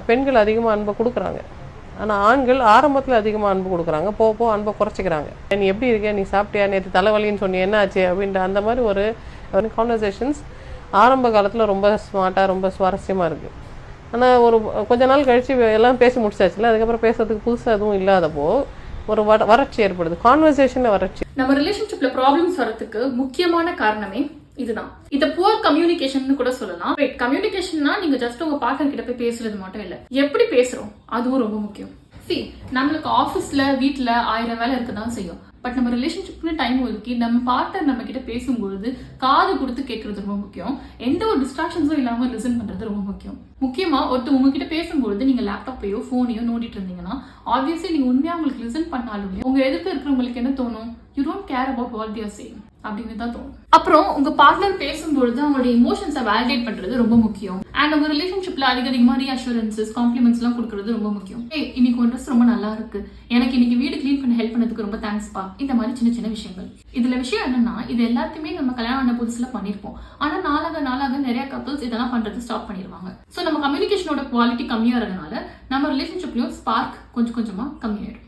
பெண்கள் அதிகமாக அன்பை கொடுக்குறாங்க, ஆனால் ஆண்கள் ஆரம்பத்தில் அதிகமாக அன்பு கொடுக்குறாங்க, போக அன்பை குறைச்சிக்கிறாங்க. நீ எப்படி இருக்க, நீ சாப்பிட்டியா, நேற்று தலைவலின்னு சொன்னி என்ன ஆச்சு அப்படின்ற அந்த மாதிரி ஒரு கான்வர்சேஷன்ஸ் ஆரம்ப காலத்தில் ரொம்ப ஸ்மார்ட்டாக ரொம்ப சுவாரஸ்யமாக இருக்குது. ஆனால் ஒரு கொஞ்ச நாள் கழித்து எல்லாம் பேசி முடிச்சாச்சுல, அதுக்கப்புறம் பேசுறதுக்கு புதுசாக எதுவும் இல்லாதப்போ ஒரு வறட்சி ஏற்படுது, கான்வர்சேஷனில் வறட்சி. நம்ம ரிலேஷன்ஷிப்ல ப்ராப்ளம்ஸ் வரதுக்கு முக்கியமான காரணமே இதுதான். இத புவர் கம்யூனிகேஷன் கூட சொல்லலாம். கம்யூனிகேஷன்னா நீங்க ஜஸ்ட் உங்க பார்ட்னர் கிட்ட போய் பேசுறது மட்டும் இல்ல, எப்படி பேசுறோம் அதுவும் ரொம்ப முக்கியம். நம்மளுக்கு ஆஃபீஸ்ல வீட்டுல 1000 வேலை இருக்கதான் செய்யும். பட் நம்ம ரிலேஷன்ஷிப்னு டைம் ஒதுக்கி நம்ம பார்ட்னர் நம்ம கிட்ட பேசும்பொழுது காது கொடுத்து கேட்கறது ரொம்ப முக்கியம். எந்த ஒரு டிஸ்ட்ராக்ஷன்ஸும் இல்லாம லிசன் பண்றது ரொம்ப முக்கியம். முக்கியமா ஒருத்தர் உங்ககிட்ட பேசும்பொழுது நீங்க லேப்டாப்பையோ போனையோ நோண்டிட்டு இருந்தீங்கன்னா ஆப்வியஸ்லி நீங்க உண்மையா உங்களுக்கு லிசன் பண்ணாலுமே உங்க எதிர்க்க இருக்கிறவங்களுக்கு என்ன தோணும், you don't care about what they are saying அப்படின்னு தான் தோணும். அப்புறம் உங்க பார்ட்னர் பேசும்பொழுது அவங்களுடைய இமோஷன்ஸை வேலிடேட் பண்றது ரொம்ப முக்கியம். அண்ட் உங்க ரிலேஷன்ஷிப்ல அதிகமா ரீஅஷூரன்சஸ் காம்ப்ளிமெண்ட்ஸ் எல்லாம் கொடுக்கறது ரொம்ப முக்கியம். இன்னைக்கு ஒரு ட்ரெஸ் ரொம்ப நல்லா இருக்கு, எனக்கு இன்னைக்கு வீடு கிளீன் பண்ண ஹெல்ப் பண்ணதுக்கு ரொம்ப தேங்க்ஸ்பா, இந்த மாதிரி சின்ன சின்ன விஷயங்கள். இதுல விஷயம் என்னன்னா, இது எல்லாத்தையுமே நம்ம கல்யாணம் ஆன புதுசுல பண்ணிருப்போம். ஆனா நாளாக நிறைய கப்பல்ஸ் இதெல்லாம் பண்றது ஸ்டாப் பண்ணிடுவாங்க. சோ நம்ம கம்யூனிகேஷனோட குவாலிட்டி கம்மியா இருக்கனால நம்ம ரிலேஷன்ஷிப்லயும் ஸ்பார்க் கொஞ்சம் கொஞ்சமா கம்மியாயிடும்.